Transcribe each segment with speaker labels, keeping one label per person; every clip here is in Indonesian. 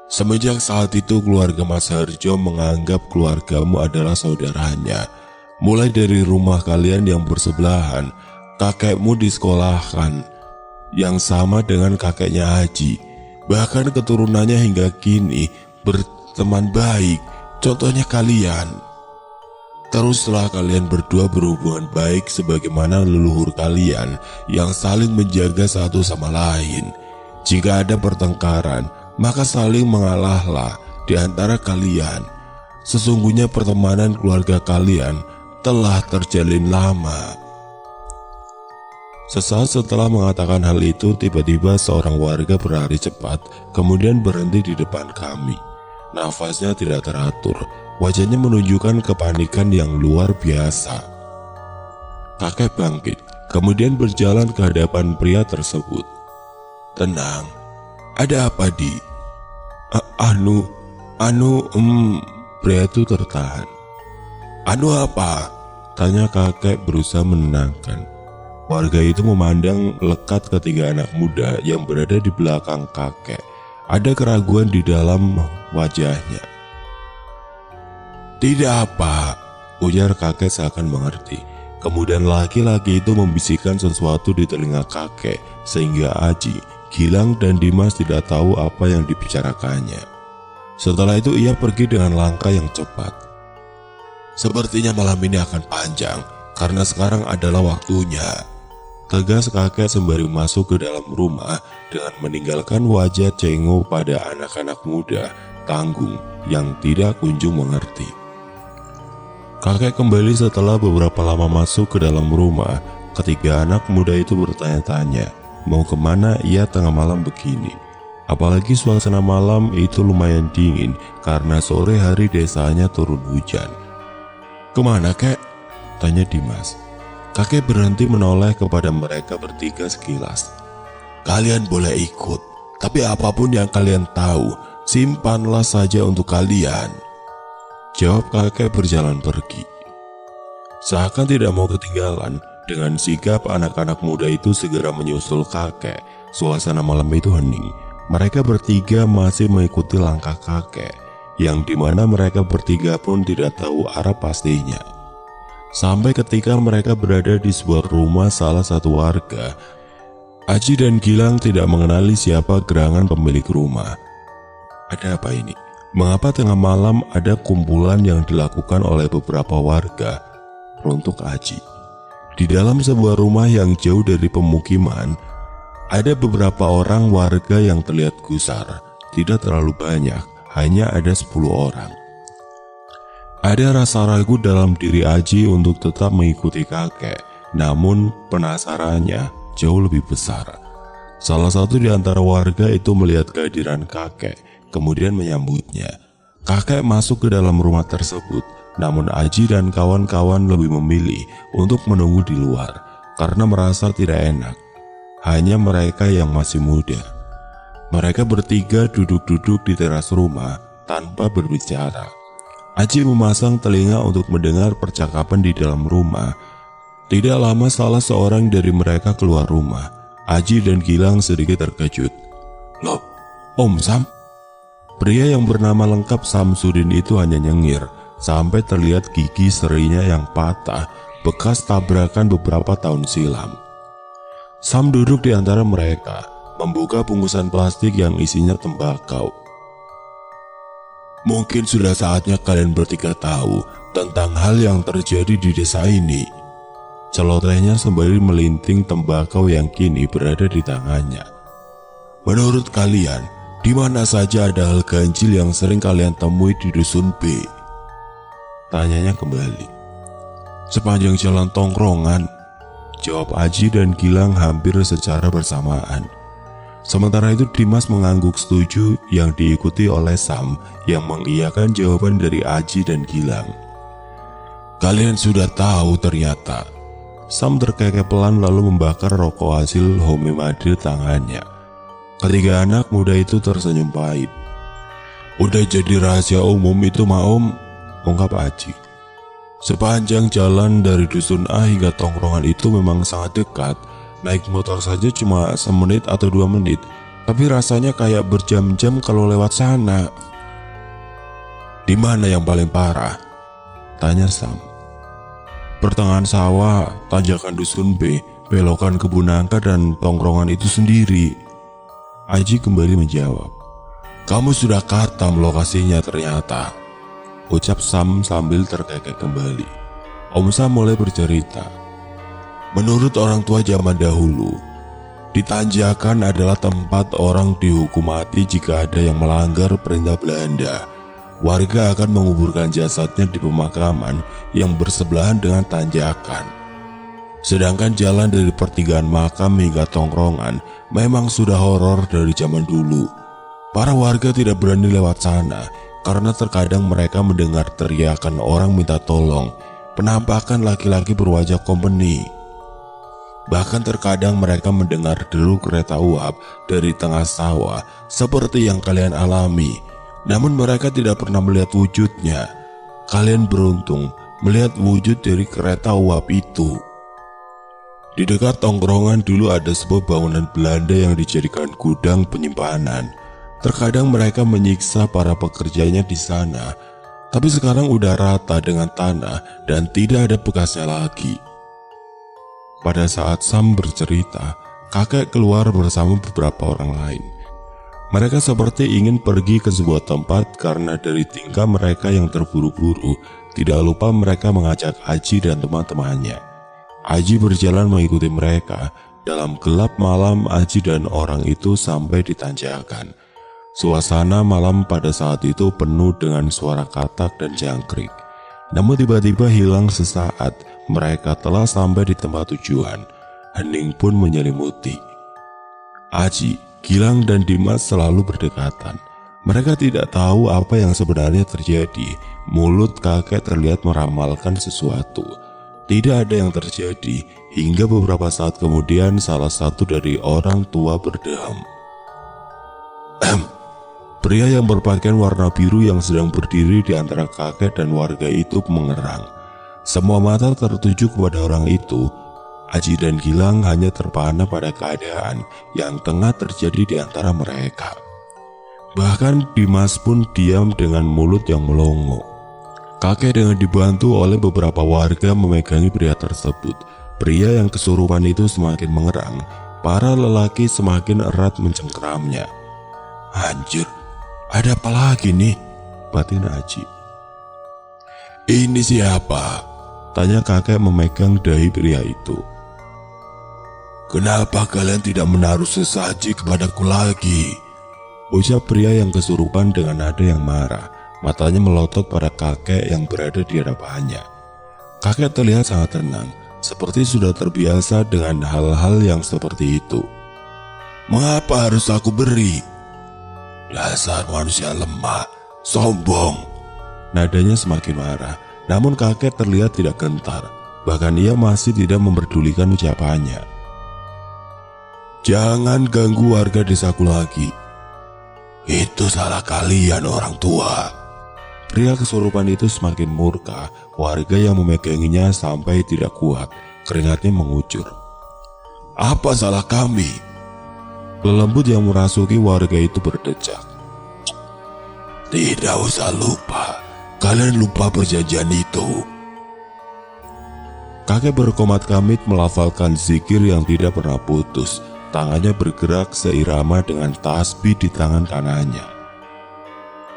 Speaker 1: Semenjak saat itu keluarga Mas Harjo menganggap keluargamu adalah saudaranya. Mulai dari rumah kalian yang bersebelahan, kakekmu disekolahkan yang sama dengan kakeknya Haji. Bahkan keturunannya hingga kini berteman baik, contohnya kalian. Teruslah kalian berdua berhubungan baik sebagaimana leluhur kalian yang saling menjaga satu sama lain. Jika ada pertengkaran, maka saling mengalahlah di antara kalian. Sesungguhnya pertemanan keluarga kalian telah terjalin lama. Sesaat setelah mengatakan hal itu, tiba-tiba seorang warga berlari cepat, kemudian berhenti di depan kami. Nafasnya tidak teratur, wajahnya menunjukkan kepanikan yang luar biasa. Kakek bangkit, kemudian berjalan ke hadapan pria tersebut. "Tenang, ada apa, Di?" Pria itu tertahan. "Anu apa?" tanya kakek berusaha menenangkan. Warga itu memandang lekat ketiga anak muda yang berada di belakang kakek. Ada keraguan di dalam wajahnya. "Tidak apa," ujar kakek seakan mengerti. Kemudian laki-laki itu membisikkan sesuatu di telinga kakek, sehingga Aji, Gilang, dan Dimas tidak tahu apa yang dibicarakannya. Setelah itu ia pergi dengan langkah yang cepat. "Sepertinya malam ini akan panjang, karena sekarang adalah waktunya," tegas kakek sembari masuk ke dalam rumah dengan meninggalkan wajah cengeng pada anak-anak muda tanggung yang tidak kunjung mengerti. Kakek kembali setelah beberapa lama masuk ke dalam rumah. Ketiga anak muda itu bertanya-tanya mau kemana ia tengah malam begini. Apalagi suasana malam itu lumayan dingin karena sore hari desanya turun hujan. "Kemana, kek?" tanya Dimas. Kakek berhenti menoleh kepada mereka bertiga sekilas. "Kalian boleh ikut, tapi apapun yang kalian tahu, simpanlah saja untuk kalian," jawab kakek berjalan pergi. Seakan tidak mau ketinggalan, dengan sigap anak-anak muda itu segera menyusul kakek. Suasana malam itu hening. Mereka bertiga masih mengikuti langkah kakek, yang dimana mereka bertiga pun tidak tahu arah pastinya. Sampai ketika mereka berada di sebuah rumah salah satu warga, Aji dan Gilang tidak mengenali siapa gerangan pemilik rumah. Ada apa ini? Mengapa tengah malam ada kumpulan yang dilakukan oleh beberapa warga? Runtuk Aji. Di dalam sebuah rumah yang jauh dari pemukiman, ada beberapa orang warga yang terlihat gusar. Tidak terlalu banyak, hanya ada 10 orang. Ada rasa ragu dalam diri Aji untuk tetap mengikuti kakek, namun penasarannya jauh lebih besar. Salah satu di antara warga itu melihat kehadiran kakek, kemudian menyambutnya. Kakek masuk ke dalam rumah tersebut, namun Aji dan kawan-kawan lebih memilih untuk menunggu di luar karena merasa tidak enak. Hanya mereka yang masih muda. Mereka bertiga duduk-duduk di teras rumah tanpa berbicara. Aji memasang telinga untuk mendengar percakapan di dalam rumah. Tidak lama salah seorang dari mereka keluar rumah. Aji dan Gilang sedikit terkejut. "Loh, Om Sam?" Pria yang bernama lengkap Samsudin itu hanya nyengir, sampai terlihat gigi serinya yang patah, bekas tabrakan beberapa tahun silam. Sam duduk di antara mereka, membuka bungkusan plastik yang isinya tembakau. "Mungkin sudah saatnya kalian bertiga tahu tentang hal yang terjadi di desa ini," celotehnya sembari melinting tembakau yang kini berada di tangannya. "Menurut kalian, di mana saja ada hal ganjil yang sering kalian temui di dusun B?" tanyanya kembali. "Sepanjang jalan tongkrongan," jawab Aji dan Gilang hampir secara bersamaan. Sementara itu Dimas mengangguk setuju yang diikuti oleh Sam yang mengiyakan jawaban dari Aji dan Gilang. "Kalian sudah tahu ternyata." Sam terkekeh pelan lalu membakar rokok hasil homemade tangannya. Ketiga anak muda itu tersenyum pahit. "Udah jadi rahasia umum itu mah Om," ungkap Aji. Sepanjang jalan dari dusun A hingga tongkrongan itu memang sangat dekat. Naik motor saja cuma 1 menit atau 2 menit. Tapi rasanya kayak berjam-jam kalau lewat sana. Di mana yang paling parah? Tanya Sam. Pertengahan sawah, tanjakan dusun B, belokan kebun nangka dan tongkrongan itu sendiri. Aji kembali menjawab. Kamu sudah khatam lokasinya ternyata, ucap Sam sambil terkekeh kembali. Om Sam mulai bercerita. Menurut orang tua zaman dahulu, di tanjakan adalah tempat orang dihukum mati jika ada yang melanggar perintah Belanda. Warga akan menguburkan jasadnya di pemakaman yang bersebelahan dengan tanjakan. Sedangkan jalan dari pertigaan makam hingga tongkrongan memang sudah horor dari zaman dulu. Para warga tidak berani lewat sana karena terkadang mereka mendengar teriakan orang minta tolong, penampakan laki-laki berwajah kompeni. Bahkan terkadang mereka mendengar deru kereta uap dari tengah sawah seperti yang kalian alami. Namun mereka tidak pernah melihat wujudnya. Kalian beruntung melihat wujud dari kereta uap itu. Di dekat tongkrongan dulu ada sebuah bangunan Belanda yang dijadikan gudang penyimpanan. Terkadang mereka menyiksa para pekerjanya di sana. Tapi sekarang udah rata dengan tanah dan tidak ada bekasnya lagi. Pada saat Sam bercerita, kakek keluar bersama beberapa orang lain. Mereka seperti ingin pergi ke sebuah tempat karena dari tingkah mereka yang terburu-buru, tidak lupa mereka mengajak Aji dan teman-temannya. Aji berjalan mengikuti mereka. Dalam gelap malam, Aji dan orang itu sampai di tanjakan. Suasana malam pada saat itu penuh dengan suara katak dan jangkrik. Namun tiba-tiba hilang sesaat, mereka telah sampai di tempat tujuan. Hening pun menyelimuti. Aji, Gilang dan Dimas selalu berdekatan. Mereka tidak tahu apa yang sebenarnya terjadi. Mulut kakek terlihat meramalkan sesuatu. Tidak ada yang terjadi hingga beberapa saat kemudian salah satu dari orang tua berdeham. Pria yang berpakaian warna biru yang sedang berdiri di antara kakek dan warga itu mengerang. Semua mata tertuju kepada orang itu. Aji dan Gilang hanya terpana pada keadaan yang tengah terjadi di antara mereka. Bahkan Dimas pun diam dengan mulut yang melongo. Kakek dengan dibantu oleh beberapa warga memegangi pria tersebut. Pria yang kesurupan itu semakin mengerang. Para lelaki semakin erat mencengkeramnya. Anjir, ada apa lagi nih? Batin Aji. Ini siapa? Tanya kakek memegang dahi pria itu. Kenapa kalian tidak menaruh sesaji kepadaku lagi? Ucap pria yang kesurupan dengan nada yang marah. Matanya melotot pada kakek yang berada di hadapannya. Kakek terlihat sangat tenang, seperti sudah terbiasa dengan hal-hal yang seperti itu. Mengapa harus aku beri? Dasar manusia lemah, sombong. Nadanya semakin marah, namun kakek terlihat tidak gentar. Bahkan ia masih tidak memperdulikan ucapannya. Jangan ganggu warga desaku lagi. Itu salah kalian orang tua. Pria kesurupan itu semakin murka. Warga yang memeganginya sampai tidak kuat. Keringatnya mengucur. Apa salah kami? Lelembut yang merasuki warga itu berdecak. Tidak usah lupa. Kalian lupa perjanjian itu. Kakek berkomat-kamit melafalkan zikir yang tidak pernah putus. Tangannya bergerak seirama dengan tasbih di tangan kanannya.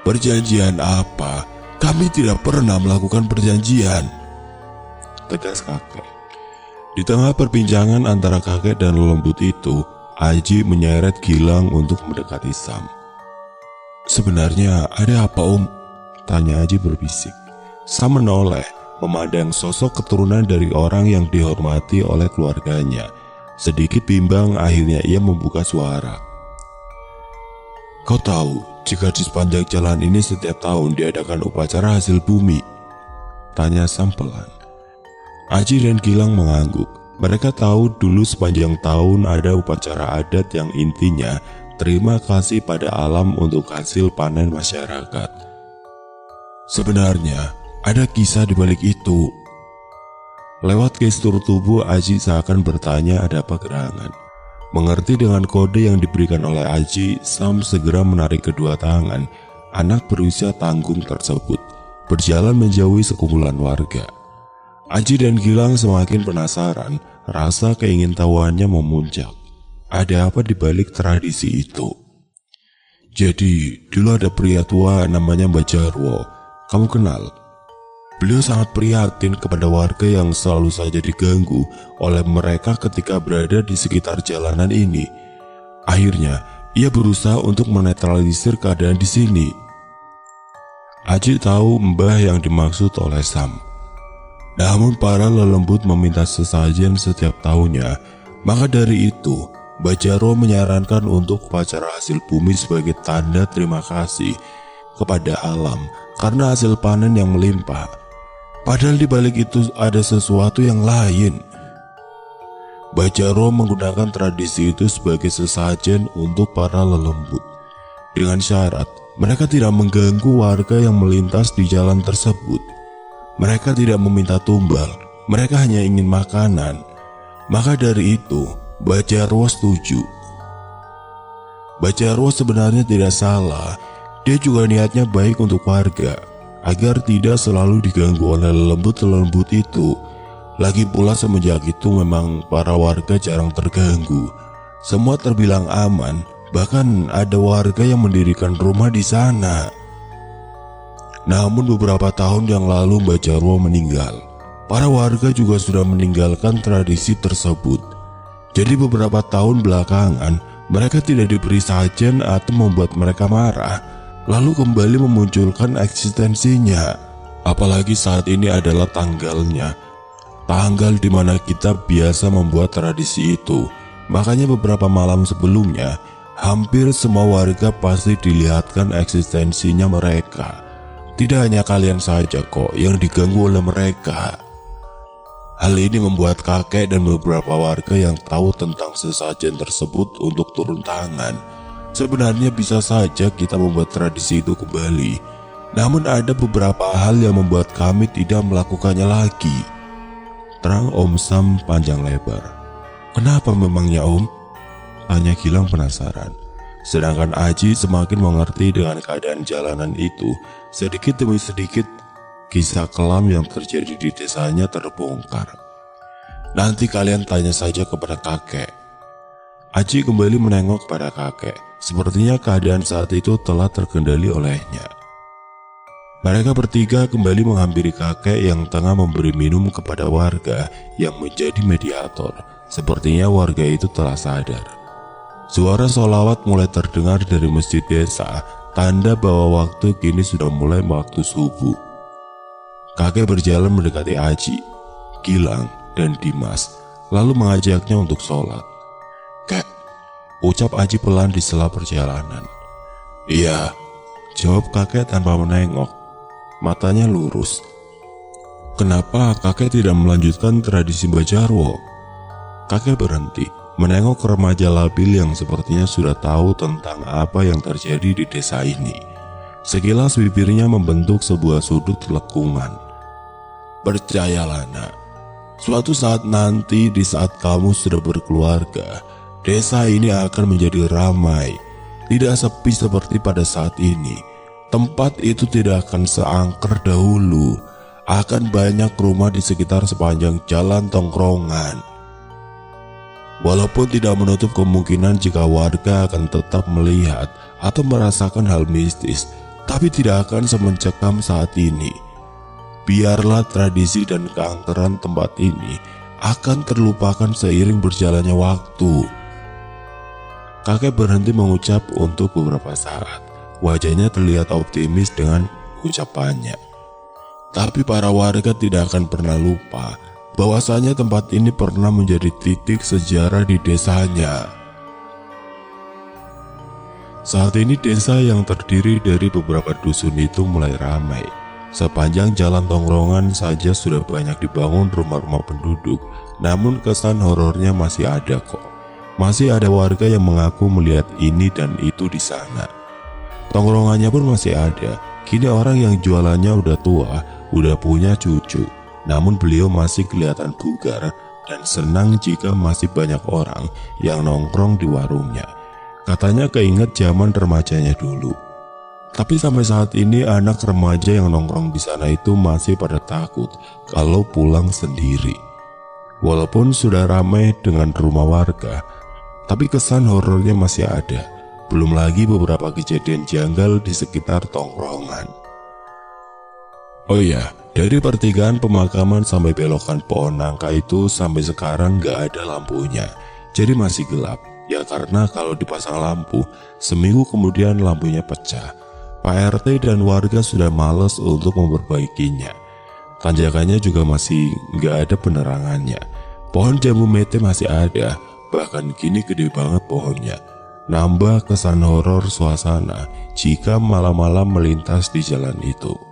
Speaker 1: Perjanjian apa? Kami tidak pernah melakukan perjanjian, tegas kakek. Di tengah perbincangan antara kakek dan lelembut itu, Aji menyeret Gilang untuk mendekati Sam. Sebenarnya ada apa om? Tanya Aji berbisik. Sam menoleh, memandang sosok keturunan dari orang yang dihormati oleh keluarganya. Sedikit bimbang, akhirnya ia membuka suara. Kau tahu, jika di sepanjang jalan ini setiap tahun diadakan upacara hasil bumi? Tanya Sam pelan. Aji dan Gilang mengangguk. Mereka tahu dulu sepanjang tahun ada upacara adat yang intinya terima kasih pada alam untuk hasil panen masyarakat. Sebenarnya, ada kisah di balik itu. Lewat gestur tubuh Aji seakan bertanya ada apa gerangan. Mengerti dengan kode yang diberikan oleh Aji, Sam segera menarik kedua tangan anak berusia tanggung tersebut, berjalan menjauhi sekumpulan warga. Aji dan Gilang semakin penasaran, rasa keingintahuannya memuncak. Ada apa di balik tradisi itu? Jadi, dulu ada pria tua namanya Mbak Jarwo. Kamu kenal? Beliau sangat prihatin kepada warga yang selalu saja diganggu oleh mereka ketika berada di sekitar jalanan ini. Akhirnya, ia berusaha untuk menetralisir keadaan di sini. Aji tahu mbah yang dimaksud oleh Sam. Namun para lelembut meminta sesajen setiap tahunnya. Maka dari itu, Mbah Jarwo menyarankan untuk upacara hasil bumi sebagai tanda terima kasih kepada alam karena hasil panen yang melimpah. Padahal di balik itu ada sesuatu yang lain. Mbah Jarwo menggunakan tradisi itu sebagai sesajen untuk para lelembut, dengan syarat mereka tidak mengganggu warga yang melintas di jalan tersebut. Mereka tidak meminta tumbal, mereka hanya ingin makanan. Maka dari itu, Mbah Jarwo setuju. Mbah Jarwo sebenarnya tidak salah, dia juga niatnya baik untuk warga, agar tidak selalu diganggu oleh lelembut-lelembut itu. Lagi pula semenjak itu memang para warga jarang terganggu. Semua terbilang aman, bahkan ada warga yang mendirikan rumah di sana. Namun beberapa tahun yang lalu Mbah Jarwo meninggal. Para warga juga sudah meninggalkan tradisi tersebut. Jadi beberapa tahun belakangan mereka tidak diberi sajen atau membuat mereka marah, lalu kembali memunculkan eksistensinya. Apalagi saat ini adalah tanggalnya, tanggal di mana kita biasa membuat tradisi itu. Makanya beberapa malam sebelumnya, hampir semua warga pasti dilihatkan eksistensinya mereka. Tidak hanya kalian saja kok yang diganggu oleh mereka. Hal ini membuat kakek dan beberapa warga yang tahu tentang sesajen tersebut untuk turun tangan. Sebenarnya bisa saja kita membuat tradisi itu kembali. Namun ada beberapa hal yang membuat kami tidak melakukannya lagi. Terang Om Sam panjang lebar. Kenapa memangnya Om? Tanya Gilang penasaran. Sedangkan Aji semakin mengerti dengan keadaan jalanan itu. Sedikit demi sedikit kisah kelam yang terjadi di desanya terbongkar. Nanti kalian tanya saja kepada kakek. Aji kembali menengok kepada kakek. Sepertinya keadaan saat itu telah terkendali olehnya. Mereka bertiga kembali menghampiri kakek yang tengah memberi minum kepada warga yang menjadi mediator. Sepertinya warga itu telah sadar. Suara sholawat mulai terdengar dari masjid desa, tanda bahwa waktu kini sudah mulai waktu subuh. Kakek berjalan mendekati Aji, Gilang, dan Dimas, lalu mengajaknya untuk sholat. Kek, ucap Aji pelan di sela perjalanan. Iya, jawab kakek tanpa menengok. Matanya lurus. Kenapa kakek tidak melanjutkan tradisi Mbah Jarwo? Kakek berhenti, menengok remaja labil yang sepertinya sudah tahu tentang apa yang terjadi di desa ini. Sekilas bibirnya membentuk sebuah sudut lekungan. Percayalah nak, suatu saat nanti di saat kamu sudah berkeluarga, desa ini akan menjadi ramai. Tidak sepi seperti pada saat ini. Tempat itu tidak akan seangker dahulu. Akan banyak rumah di sekitar sepanjang jalan tongkrongan. Walaupun tidak menutup kemungkinan jika warga akan tetap melihat atau merasakan hal mistis, tapi tidak akan semencekam saat ini. Biarlah tradisi dan keangkeran tempat ini akan terlupakan seiring berjalannya waktu. Kakek berhenti mengucap untuk beberapa saat. Wajahnya terlihat optimis dengan ucapannya. Tapi para warga tidak akan pernah lupa bahwasanya tempat ini pernah menjadi titik sejarah di desanya. Saat ini desa yang terdiri dari beberapa dusun itu mulai ramai. Sepanjang jalan tongkrongan saja sudah banyak dibangun rumah-rumah penduduk. Namun kesan horornya masih ada kok. Masih ada warga yang mengaku melihat ini dan itu di sana. Tongkrongannya pun masih ada. Kini orang yang jualannya udah tua, udah punya cucu. Namun beliau masih kelihatan bugar dan senang jika masih banyak orang yang nongkrong di warungnya. Katanya keinget zaman remajanya dulu. Tapi sampai saat ini anak remaja yang nongkrong di sana itu masih pada takut kalau pulang sendiri. Walaupun sudah ramai dengan rumah warga, tapi kesan horornya masih ada. Belum lagi beberapa kejadian janggal di sekitar tongkrongan. Oh iya, dari pertigaan pemakaman sampai belokan pohon nangka itu sampai sekarang gak ada lampunya. Jadi masih gelap. Ya karena kalau dipasang lampu, seminggu kemudian lampunya pecah. Pak RT dan warga sudah males untuk memperbaikinya. Tanjakannya juga masih gak ada penerangannya. Pohon jambu mete masih ada, bahkan kini gede banget pohonnya. Nambah kesan horor suasana jika malam-malam melintas di jalan itu.